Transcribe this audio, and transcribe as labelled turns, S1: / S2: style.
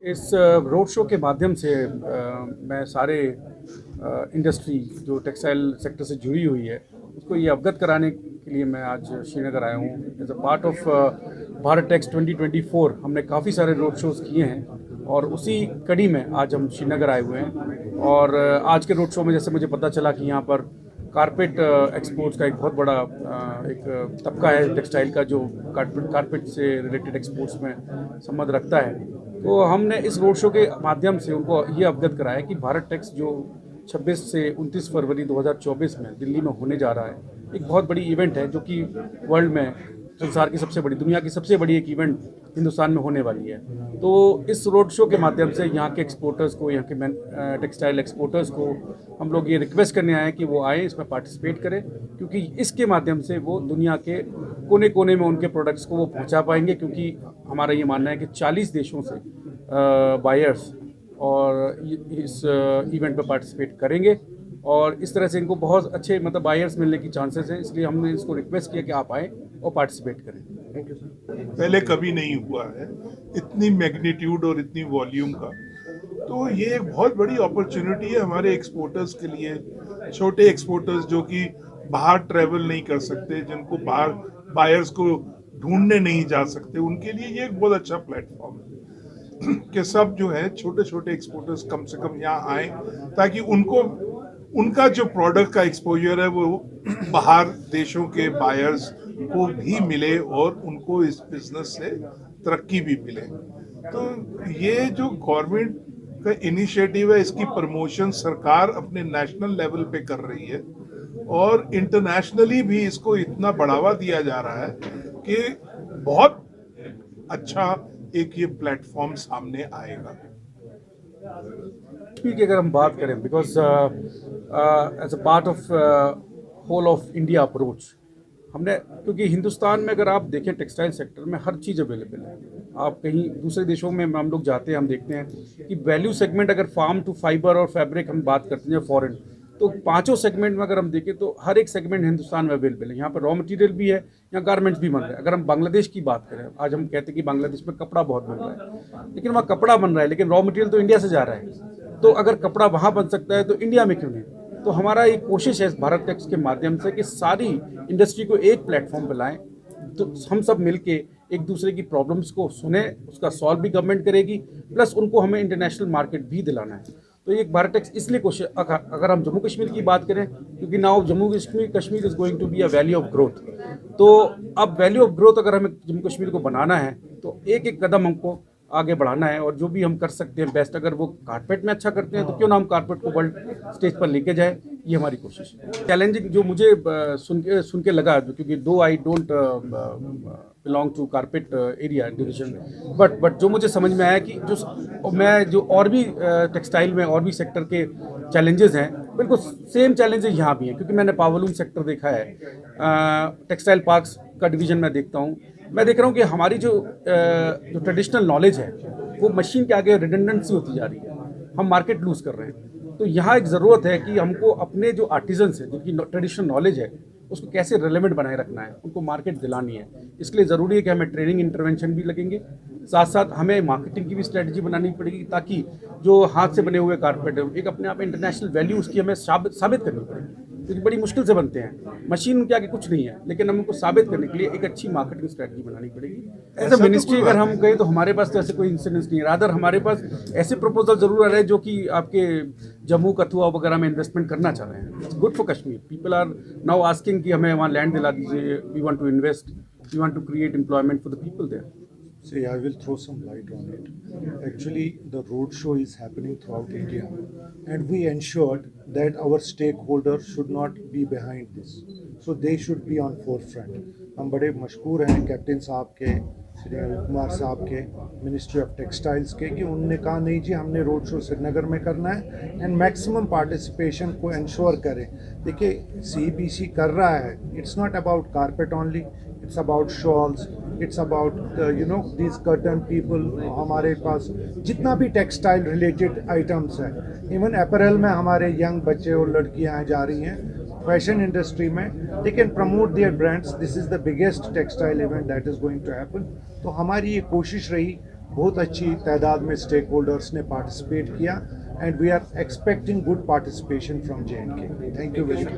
S1: इस road show के माध्यम से मैं सारे इंडस्ट्री जो टेक्सटाइल सेक्टर से जुड़ी हुई है उसको ये अवगत कराने के लिए मैं आज श्रीनगर आया हूँ। As a part of Bharat Tex 2024 हमने काफ़ी सारे रोड शोज़ किए हैं और उसी कड़ी में आज हम श्रीनगर आए हुए हैं। और आज के रोड शो में जैसे मुझे पता चला कि यहाँ पर कारपेट एक्सपोर्ट्स का एक बहुत बड़ा एक तबका है टेक्सटाइल का जो कारपेट से रिलेटेड एक्सपोर्ट्स में संबंध रखता है। तो हमने इस रोड शो के माध्यम से उनको ये अवगत कराया कि भारत टेक्स जो 26 से 29 फरवरी 2024 में दिल्ली में होने जा रहा है, एक बहुत बड़ी इवेंट है जो कि वर्ल्ड में संसार की सबसे बड़ी, दुनिया की सबसे बड़ी एक इवेंट हिंदुस्तान में होने वाली है। तो इस रोड शो के माध्यम से यहाँ के एक्सपोर्टर्स को, यहाँ के टेक्सटाइल एक्सपोर्टर्स को हम लोग ये रिक्वेस्ट करने आए हैं कि वो आए, इसमें पार्टिसिपेट करें, क्योंकि इसके माध्यम से वो दुनिया के कोने कोने में उनके प्रोडक्ट्स को वो पहुँचा पाएंगे। क्योंकि हमारा ये मानना है कि 40 देशों से बायर्स और इस इवेंट में पार्टिसिपेट करेंगे और इस तरह से इनको बहुत अच्छे बायर्स मिलने की चांसेस हैं। इसलिए हमने इसको रिक्वेस्ट किया कि आप आएँ और पार्टिसिपेट करें। Thank you sir.
S2: पहले कभी नहीं हुआ है इतनी मैग्नीट्यूड और इतनी वॉल्यूम का, तो ये एक बहुत बड़ी अपॉर्चुनिटी है हमारे एक्सपोर्टर्स के लिए। छोटे एक्सपोर्टर्स जो कि बाहर ट्रैवल नहीं कर सकते, जिनको बाहर बायर्स को ढूंढने नहीं जा सकते, उनके लिए ये एक बहुत अच्छा प्लेटफॉर्म है कि सब जो है छोटे छोटे एक्सपोर्टर्स कम से कम यहाँ आए, ताकि उनको उनका जो प्रोडक्ट का एक्सपोजर है वो बाहर देशों के बायर्स को भी मिले और उनको इस बिजनेस से तरक्की भी मिले। तो ये जो गवर्नमेंट का इनिशिएटिव है, इसकी प्रमोशन सरकार अपने नेशनल लेवल पे कर रही है और इंटरनेशनली भी इसको इतना बढ़ावा दिया जा रहा है कि बहुत अच्छा एक ये प्लेटफॉर्म सामने आएगा।
S1: की अगर हम बात करें, because as a part of whole of India approach हमने, क्योंकि हिंदुस्तान में अगर आप देखें टेक्सटाइल सेक्टर में हर चीज़ अवेलेबल है। आप कहीं दूसरे देशों में हम लोग जाते हैं, हम देखते हैं कि वैल्यू सेगमेंट अगर फार्म टू फाइबर और फैब्रिक हम बात करते हैं फॉरेन, तो पांचों सेगमेंट में अगर हम देखें तो हर एक सेगमेंट हिंदुस्तान में अवेलेबल है। यहाँ पर रॉ मटेरियल भी है, यहाँ गारमेंट्स भी बन रहे हैं। अगर हम बांग्लादेश की बात करें, आज हम कहते हैं कि बांग्लादेश में कपड़ा बहुत बन रहा है, लेकिन वहाँ कपड़ा बन रहा है लेकिन रॉ मटेरियल तो इंडिया से जा रहा है। तो अगर कपड़ा वहाँ बन सकता है तो इंडिया में क्यों नहीं? तो हमारा एक कोशिश है इस भारत टेक्स के माध्यम से कि सारी इंडस्ट्री को एक प्लेटफॉर्म पर लाएं, तो हम सब मिलके एक दूसरे की प्रॉब्लम्स को सुने, उसका सॉल्व भी गवर्नमेंट करेगी, प्लस उनको हमें इंटरनेशनल मार्केट भी दिलाना है। तो ये भारत टेक्स इसलिए कोशिश, अगर हम जम्मू कश्मीर की बात करें, क्योंकि now Jammu Kashmir is going to be a valley of growth. तो अब वैल्यू ऑफ ग्रोथ अगर हमें जम्मू कश्मीर को बनाना है तो एक एक कदम हमको आगे बढ़ाना है, और जो भी हम कर सकते हैं बेस्ट, अगर वो कारपेट में अच्छा करते हैं तो क्यों ना हम कारपेट को वर्ल्ड स्टेज पर लेके जाए, ये हमारी कोशिश है। चैलेंजिंग जो मुझे सुन के लगा, क्योंकि दो I don't belong to carpet area division, but जो मुझे समझ में आया कि जो और भी टेक्सटाइल में और भी सेक्टर के चैलेंजेस हैं, बिल्कुल सेम चैलेंजेस यहाँ भी हैं। क्योंकि मैंने पावलूम सेक्टर देखा है, टेक्सटाइल पार्क्स का डिवीजन मैं देखता हूँ, मैं देख रहा हूँ कि हमारी जो ट्रेडिशनल नॉलेज है वो मशीन के आगे रिडंडेंसी होती जा रही है, हम मार्केट लूज कर रहे हैं। तो यहाँ एक ज़रूरत है कि हमको अपने जो आर्टिजन्स हैं, जिनकी ट्रेडिशनल नॉलेज है, उसको कैसे रेलेवेंट बनाए रखना है, उनको मार्केट दिलानी है। इसके लिए ज़रूरी है कि हमें ट्रेनिंग इंटरवेंशन भी लगेंगे, साथ साथ हमें मार्केटिंग की भी स्ट्रेटजी बनानी पड़ेगी, ताकि जो हाथ से बने हुए कारपेट है एक अपने आप इंटरनेशनल वैल्यू उसकी हमें साबित करनी पड़ेगी, क्योंकि बड़ी मुश्किल से बनते हैं, मशीन के आगे कुछ नहीं है, लेकिन हमको साबित करने के लिए एक अच्छी मार्केटिंग स्ट्रेटजी बनानी पड़ेगी। एज अ मिनिस्ट्री अगर हम कहें तो हमारे पास तो ऐसे कोई इंसिडेंस नहीं है, रादर हमारे पास ऐसे प्रपोजल जरूर आ रहे हैं जो कि आपके जम्मू कथुआ वगैरह में इन्वेस्टमेंट करना चाह रहे हैं। It's good for Kashmir, people are now asking कि हमें वहाँ लैंड दिला दीजिए, we want to invest, we want to create employment for the people there.
S3: See, I will throw some light on it. Actually, the road show is happening throughout India, and we ensured that our stakeholders should not be behind this. So they should be on forefront. हम बड़े मशहूर हैं captain साहब के, श्री अनिल कुमार साहब के, ministry of textiles के, कि उन्होंने कहा नहीं जी हमने रोड शो श्रीनगर में करना है एंड मैक्सिमम पार्टिसिपेशन को इंश्योर करें। देखिए CBC कर रहा है, it's not about carpet only, it's about shawls, it's about these curtain people। हमारे पास जितना भी टेक्सटाइल रिलेटेड आइटम्स हैं, इवन अपैरल में हमारे यंग बच्चे और लड़कियां जा रही हैं, फैशन इंडस्ट्री में, they can promote their brands. This is the biggest textile event that is going to happen. तो हमारी ये कोशिश रही बहुत अच्छी तादाद में स्टेक होल्डर्स ने पार्टिसिपेट किया and we are expecting good participation from JNK. Thank you very much.